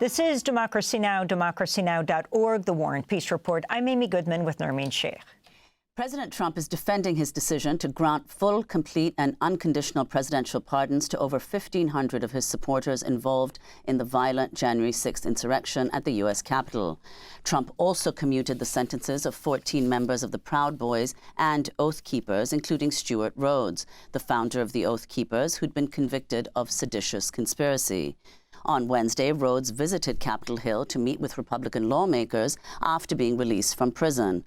This is Democracy Now!, democracynow.org, The War and Peace Report. I'm Amy Goodman with Nermeen Sheikh. President Trump is defending his decision to grant full, complete and unconditional presidential pardons to over 1,500 of his supporters involved in the violent January 6th insurrection at the U.S. Capitol. Trump also commuted the sentences of 14 members of the Proud Boys and Oath Keepers, including Stewart Rhodes, the founder of the Oath Keepers, who'd been convicted of seditious conspiracy. On Wednesday, Rhodes visited Capitol Hill to meet with Republican lawmakers after being released from prison.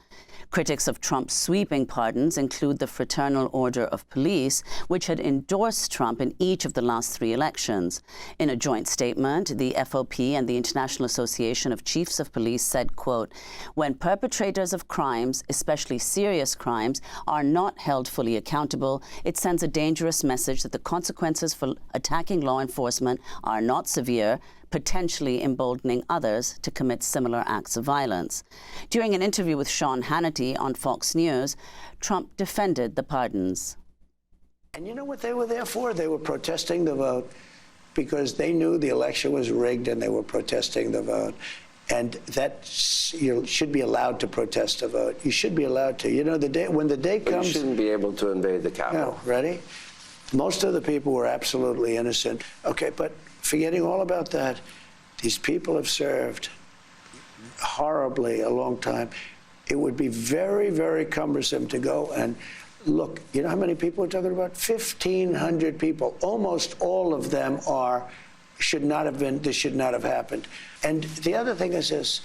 Critics of Trump's sweeping pardons include the Fraternal Order of Police, which had endorsed Trump in each of the last 3 elections. In a joint statement, the FOP and the International Association of Chiefs of Police said, quote, "When perpetrators of crimes, especially serious crimes, are not held fully accountable, it sends a dangerous message that the consequences for attacking law enforcement are not severe, potentially emboldening others to commit similar acts of violence." During an interview with Sean Hannity on Fox News, Trump defended the pardons. And you know what they were there for? They were protesting the vote because they knew the election was rigged and they were protesting the vote. And you should be allowed to protest a vote. You should be allowed to. You know, when the day comes... You shouldn't be able to invade the Capitol. No, ready? Most of the people were absolutely innocent. Okay, but forgetting all about that, these people have served horribly a long time. It would be very, very cumbersome to go and look. You know how many people we're talking about? 1,500 people. Almost all of them should not have been, this should not have happened. And the other thing is this,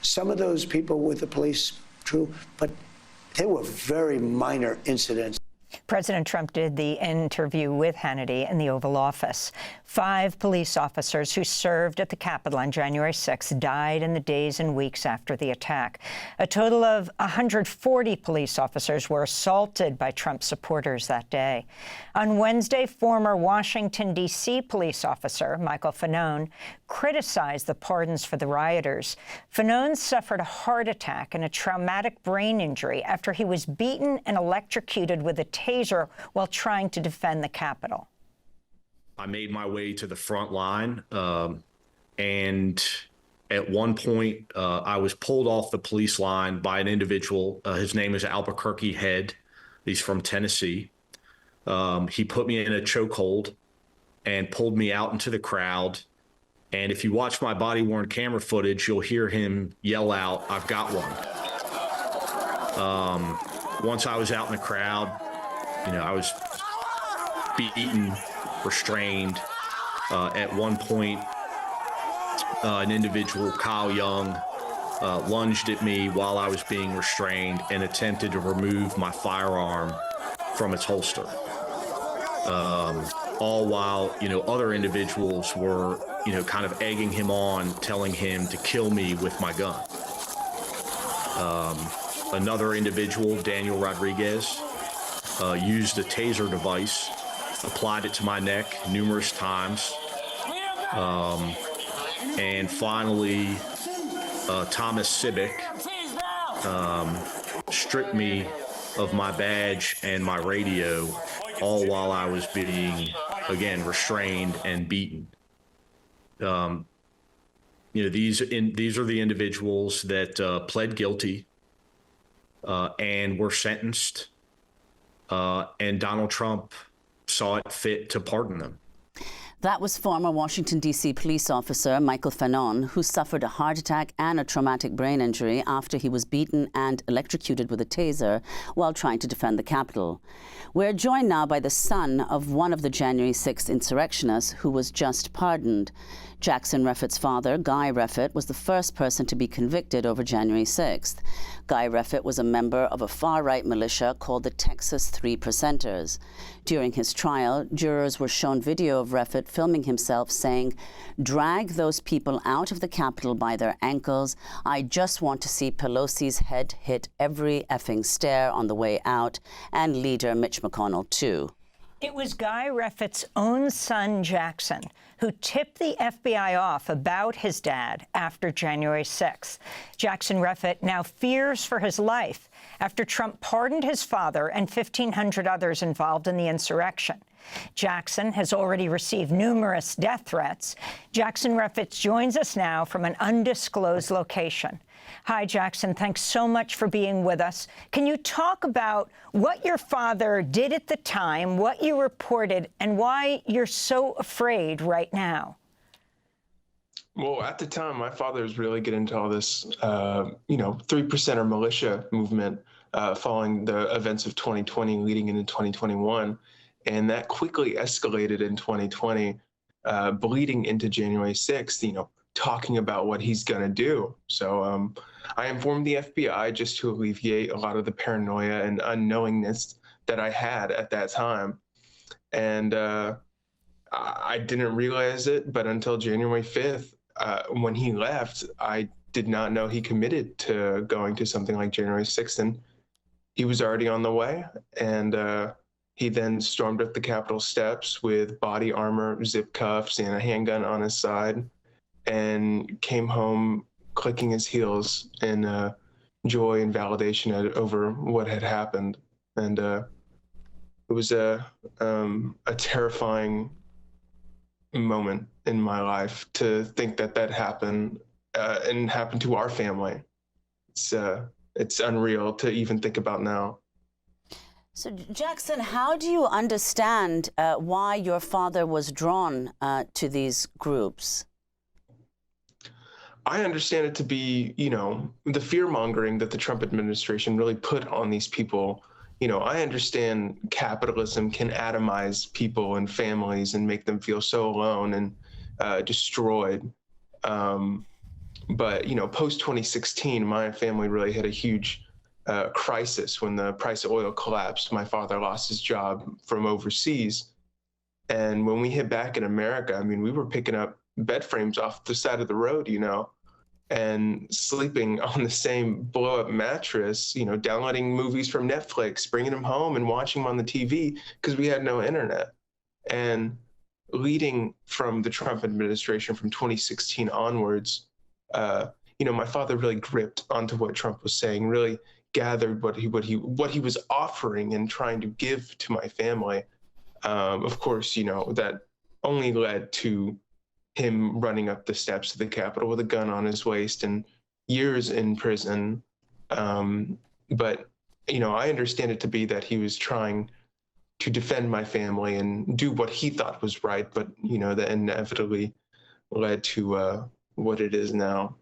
some of those people with the police, true, but they were very minor incidents. President Trump did the interview with Hannity in the Oval Office. 5 police officers who served at the Capitol on January 6th died in the days and weeks after the attack. A total of 140 police officers were assaulted by Trump supporters that day. On Wednesday, former Washington, D.C. police officer Michael Fanone criticized the pardons for the rioters. Fanone suffered a heart attack and a traumatic brain injury after he was beaten and electrocuted with a taser while trying to defend the Capitol. I made my way to the front line, and at one point, I was pulled off the police line by an individual. His name is Albuquerque Head. He's from Tennessee. He put me in a chokehold and pulled me out into the crowd. And if you watch my body-worn camera footage, you'll hear him yell out, "I've got one." Once I was out in the crowd, you know, I was beaten, restrained. At one point, an individual, Kyle Young, lunged at me while I was being restrained and attempted to remove my firearm from its holster. All while, you know, other individuals were, you know, kind of egging him on, telling him to kill me with my gun. Another individual, Daniel Rodriguez, used a taser device, applied it to my neck numerous times. And finally, Thomas Sibick stripped me of my badge and my radio, all while I was being, again, restrained and beaten. You know, these are the individuals that pled guilty and were sentenced, and Donald Trump saw it fit to pardon them. That was former Washington, D.C. police officer Michael Fanone, who suffered a heart attack and a traumatic brain injury after he was beaten and electrocuted with a taser while trying to defend the Capitol. We're joined now by the son of one of the January 6th insurrectionists who was just pardoned. Jackson Reffitt's father, Guy Reffitt, was the first person to be convicted over January 6th. Guy Reffitt was a member of a far-right militia called the Texas 3%ers. During his trial, jurors were shown video of Reffitt filming himself saying, "Drag those people out of the Capitol by their ankles. I just want to see Pelosi's head hit every effing stair on the way out, and leader Mitch McConnell, too." It was Guy Reffitt's own son, Jackson, who tipped the FBI off about his dad after January 6th. Jackson Reffitt now fears for his life after Trump pardoned his father and 1,500 others involved in the insurrection. Jackson has already received numerous death threats. Jackson Reffitt joins us now from an undisclosed location. Hi, Jackson. Thanks so much for being with us. Can you talk about what your father did at the time, what you reported, and why you're so afraid right now? Well, at the time, my father was really getting into all this, 3% or militia movement following the events of 2020 leading into 2021. And that quickly escalated in 2020, bleeding into January 6th, talking about what he's going to do. So I informed the FBI just to alleviate a lot of the paranoia and unknowingness that I had at that time. And I didn't realize it, but until January 5th, when he left, I did not know he committed to going to something like January 6th, and he was already on the way. And he then stormed up the Capitol steps with body armor, zip cuffs, and a handgun on his side, and came home clicking his heels in joy and validation over what had happened. And it was a terrifying moment in my life to think that happened and happened to our family. It's unreal to even think about now. So, Jackson, how do you understand why your father was drawn to these groups? I understand it to be, the fear-mongering that the Trump administration really put on these people. I understand capitalism can atomize people and families and make them feel so alone and destroyed. But, post-2016, my family really had a huge crisis when the price of oil collapsed. My father lost his job from overseas. And when we hit back in America, we were picking up bed frames off the side of the road, and sleeping on the same blow-up mattress, downloading movies from Netflix, bringing them home and watching them on the TV because we had no internet. And leading from the Trump administration from 2016 onwards, my father really gripped onto what Trump was saying, really gathered what he was offering and trying to give to my family. Of course, that only led to him running up the steps of the Capitol with a gun on his waist and years in prison. But, I understand it to be that he was trying to defend my family and do what he thought was right, but, that inevitably led to what it is now.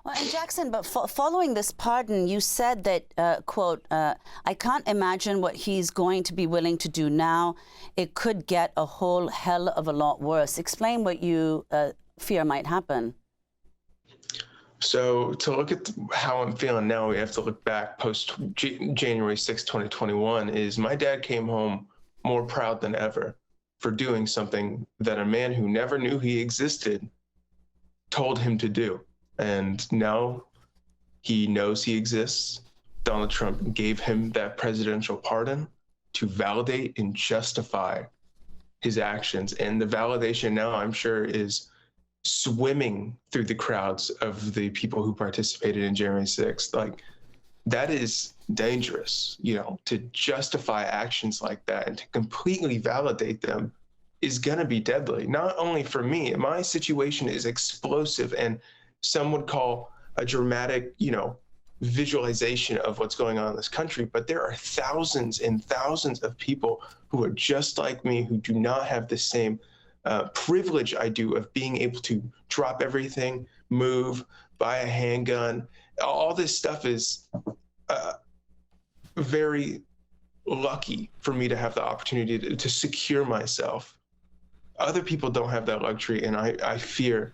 Well, and Jackson, but following this pardon, you said that, quote, I can't imagine what he's going to be willing to do now. It could get a whole hell of a lot worse. Explain what you fear might happen. So to look at how I'm feeling now, we have to look back post January 6, 2021, is my dad came home more proud than ever for doing something that a man who never knew he existed told him to do. And now he knows he exists. Donald Trump gave him that presidential pardon to validate and justify his actions. And the validation now, I'm sure, is swimming through the crowds of the people who participated in January 6th. Like, that is dangerous, to justify actions like that and to completely validate them is going to be deadly. Not only for me, my situation is explosive and some would call a dramatic, visualization of what's going on in this country. But there are thousands and thousands of people who are just like me, who do not have the same privilege I do of being able to drop everything, move, buy a handgun. All this stuff is very lucky for me to have the opportunity to secure myself. Other people don't have that luxury, and I fear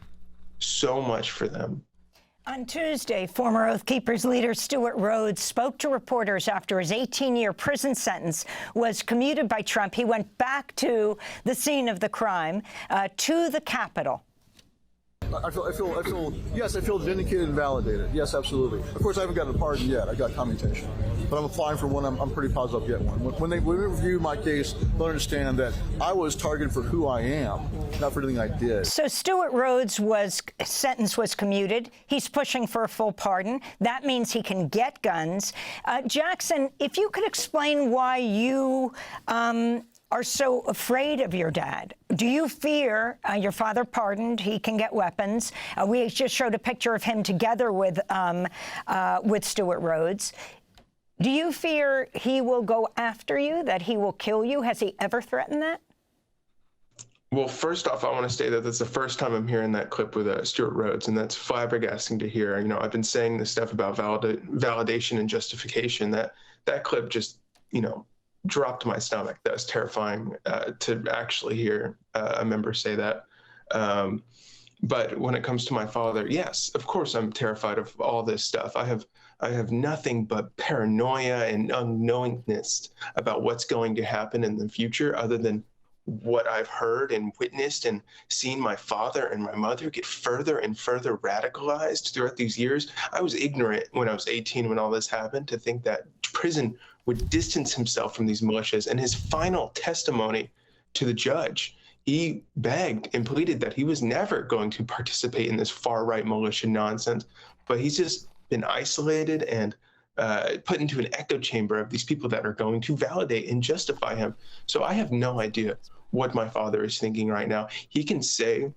so much for them. On Tuesday, former Oath Keepers leader Stewart Rhodes spoke to reporters after his 18-year prison sentence was commuted by Trump. He went back to the scene of the crime, to the Capitol. I feel vindicated and validated. Yes, absolutely. Of course, I haven't gotten a pardon yet. I got commutation. But I'm applying for one. I'm pretty positive I'll get one. When they review my case, they'll understand that I was targeted for who I am, not for anything I did. So Stewart Rhodes' sentence was commuted. He's pushing for a full pardon. That means he can get guns. Jackson, if you could explain why you are so afraid of your dad? Do you fear your father pardoned? He can get weapons. We just showed a picture of him together with Stuart Rhodes. Do you fear he will go after you, that he will kill you? Has he ever threatened that? Well, first off, I want to say that that's the first time I'm hearing that clip with Stuart Rhodes, and that's flabbergasting to hear. You know, I've been saying this stuff about validation and justification. That clip just, you know, dropped my stomach. That was terrifying to actually hear a member say that. But when it comes to my father, yes, of course, I'm terrified of all this stuff. I have nothing but paranoia and unknowingness about what's going to happen in the future, other than what I've heard and witnessed and seen my father and my mother get further and further radicalized throughout these years. I was ignorant when I was 18 when all this happened to think that prison would distance himself from these militias. And his final testimony to the judge, he begged and pleaded that he was never going to participate in this far-right militia nonsense, but he's just been isolated and put into an echo chamber of these people that are going to validate and justify him. So I have no idea what my father is thinking right now. He can say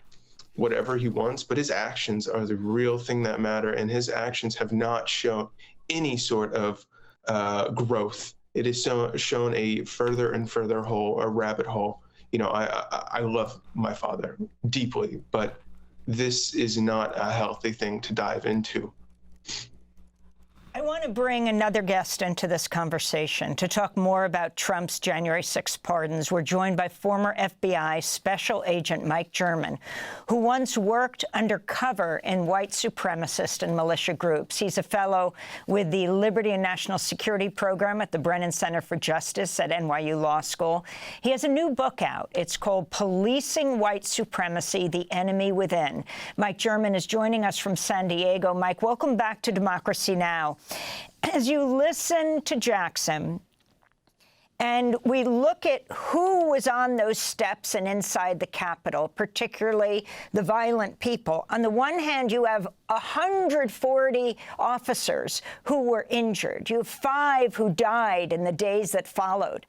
whatever he wants, but his actions are the real thing that matter, and his actions have not shown any sort of growth. It has shown a further and further hole, a rabbit hole. You know, I love my father deeply, but this is not a healthy thing to dive into. I want to bring another guest into this conversation to talk more about Trump's January 6 pardons. We're joined by former FBI Special Agent Mike German, who once worked undercover in white supremacist and militia groups. He's a fellow with the Liberty and National Security Program at the Brennan Center for Justice at NYU Law School. He has a new book out. It's called Policing White Supremacy, The Enemy Within. Mike German is joining us from San Diego. Mike, welcome back to Democracy Now! As you listen to Jackson, and we look at who was on those steps and inside the Capitol, particularly the violent people. On the one hand, you have 140 officers who were injured. You have 5 who died in the days that followed,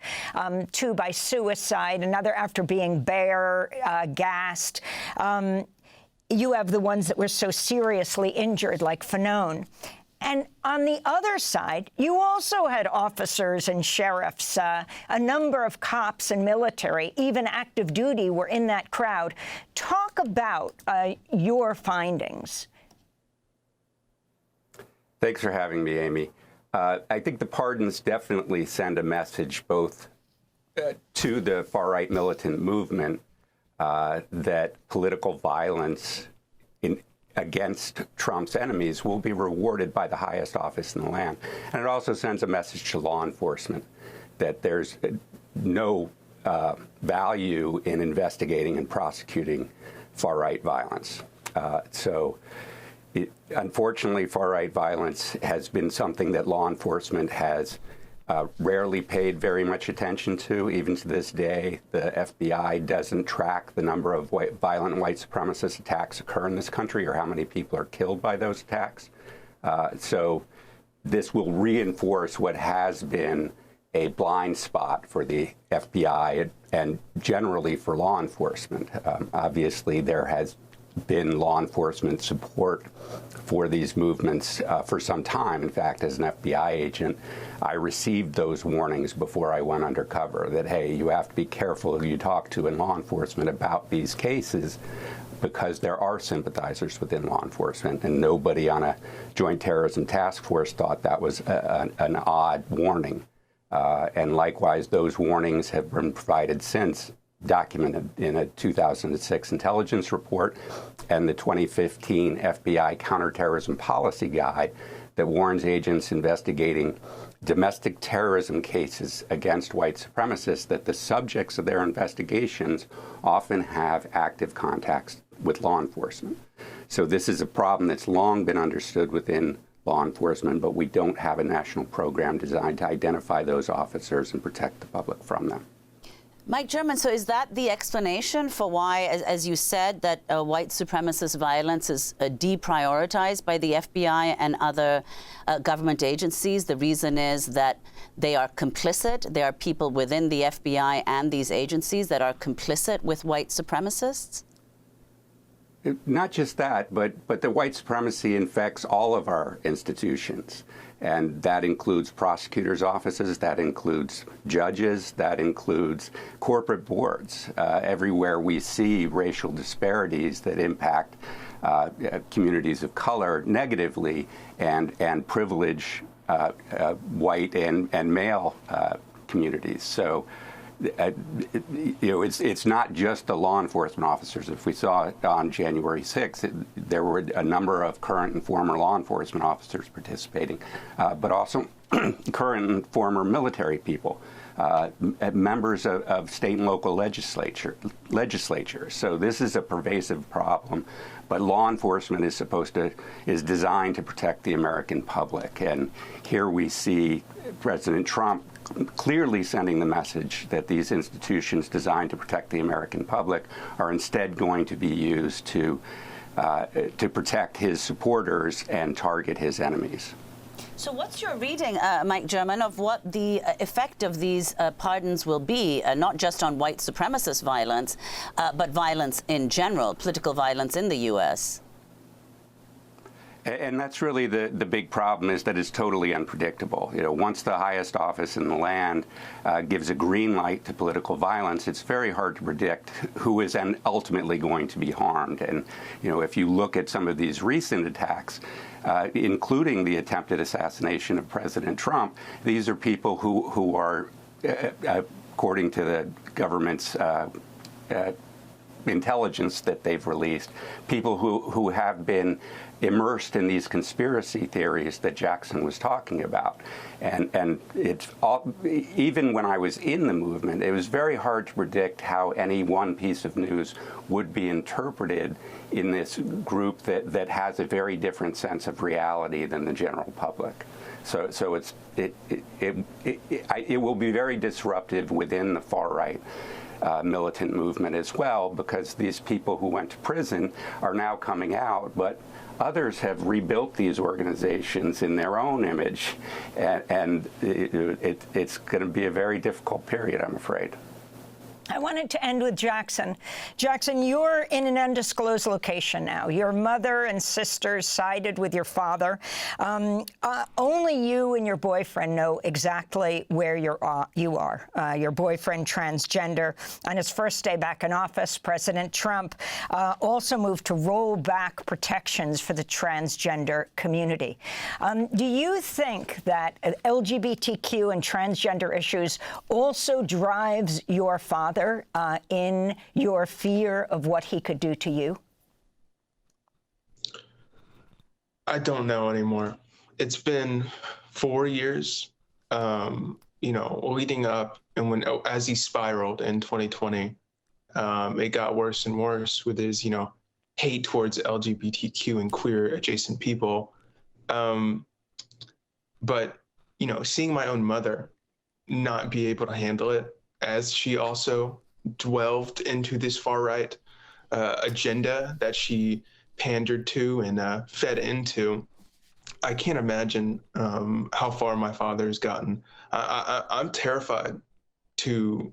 2 by suicide, another after being gassed. You have the ones that were so seriously injured, like Fanone. And on the other side, you also had officers and sheriffs, a number of cops and military, even active duty, were in that crowd. Talk about your findings. Thanks for having me, Amy. I think the pardons definitely send a message both to the far-right militant movement that political violence against Trump's enemies will be rewarded by the highest office in the land. And it also sends a message to law enforcement that there's no value in investigating and prosecuting far-right violence. Unfortunately, far-right violence has been something that law enforcement has rarely paid very much attention to. Even to this day, the FBI doesn't track the number of violent white supremacist attacks occur in this country or how many people are killed by those attacks. So this will reinforce what has been a blind spot for the FBI and generally for law enforcement. Obviously, there has been law enforcement support for these movements for some time. In fact, as an FBI agent, I received those warnings before I went undercover that, hey, you have to be careful who you talk to in law enforcement about these cases because there are sympathizers within law enforcement, and nobody on a Joint Terrorism Task Force thought that was an odd warning. And likewise, those warnings have been provided since, documented in a 2006 intelligence report and the 2015 FBI Counterterrorism Policy Guide that warns agents investigating domestic terrorism cases against white supremacists that the subjects of their investigations often have active contacts with law enforcement. So this is a problem that's long been understood within law enforcement, but we don't have a national program designed to identify those officers and protect the public from them. Mike German, so is that the explanation for why, as you said, that white supremacist violence is deprioritized by the FBI and other government agencies? The reason is that they are complicit. There are people within the FBI and these agencies that are complicit with white supremacists? Not just that, but the white supremacy infects all of our institutions. And that includes prosecutors' offices, that includes judges, that includes corporate boards. Everywhere we see racial disparities that impact communities of color negatively and privilege white and male communities. So, it's not just the law enforcement officers. If we saw it on January 6th, there were a number of current and former law enforcement officers participating, but also current and former military people, members of state and local legislatures. So this is a pervasive problem, but law enforcement is designed to protect the American public. And here we see President Trump clearly sending the message that these institutions designed to protect the American public are instead going to be used to protect his supporters and target his enemies. So what's your reading, Mike German, of what the effect of these pardons will be, not just on white supremacist violence, but violence in general, political violence in the U.S.? And that's really the big problem, is that it's totally unpredictable. Once the highest office in the land gives a green light to political violence, it's very hard to predict who is ultimately going to be harmed. And, if you look at some of these recent attacks, including the attempted assassination of President Trump, these are people who are, according to the government's intelligence that they've released, people who have been immersed in these conspiracy theories that Jackson was talking about. And it's all, even when I was in the movement, it was very hard to predict how any one piece of news would be interpreted in this group that has a very different sense of reality than the general public. So it will be very disruptive within the far right militant movement as well, because these people who went to prison are now coming out, but others have rebuilt these organizations in their own image, and it's going to be a very difficult period, I'm afraid. I wanted to end with Jackson. Jackson, you're in an undisclosed location now. Your mother and sisters sided with your father. Only you and your boyfriend know exactly where you are. Your boyfriend, transgender. On his first day back in office, President Trump also moved to roll back protections for the transgender community. Do you think that LGBTQ and transgender issues also drives your father in your fear of what he could do to you? I don't know anymore. It's been 4 years, leading up, and as he spiraled in 2020, it got worse and worse with his, hate towards LGBTQ and queer adjacent people. But, seeing my own mother not be able to handle it, as she also delved into this far-right agenda that she pandered to and fed into, I can't imagine how far my father has gotten. I'm terrified to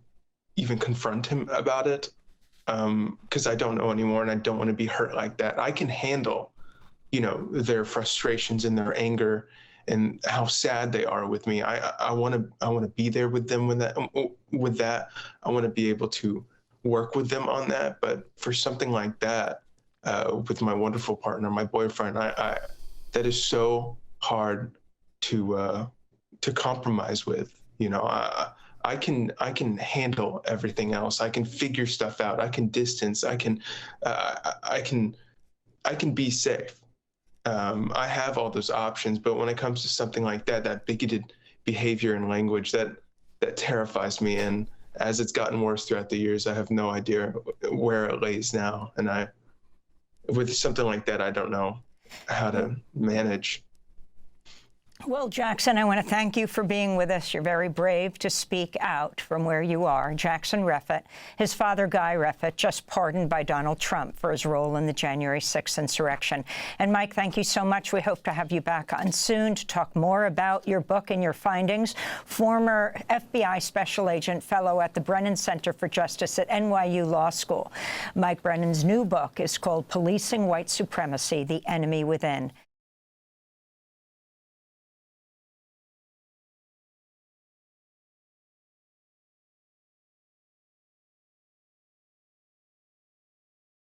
even confront him about it, because I don't know anymore, and I don't want to be hurt like that. I can handle, their frustrations and their anger and how sad they are with me. I want to be there with them with that. I want to be able to work with them on that. But for something like that, with my wonderful partner, my boyfriend, that is so hard to compromise with. I can handle everything else. I can figure stuff out. I can distance. I can be safe. I have all those options, but when it comes to something like that bigoted behavior and language, that terrifies me. And as it's gotten worse throughout the years, I have no idea where it lays now. And with something like that, I don't know how to manage. Well, Jackson, I want to thank you for being with us. You're very brave to speak out from where you are. Jackson Reffitt, his father, Guy Reffitt, just pardoned by Donald Trump for his role in the January 6th insurrection. And Mike, thank you so much. We hope to have you back on soon to talk more about your book and your findings. Former FBI Special Agent, fellow at the Brennan Center for Justice at NYU Law School. Mike Brennan's new book is called Policing White Supremacy: The Enemy Within.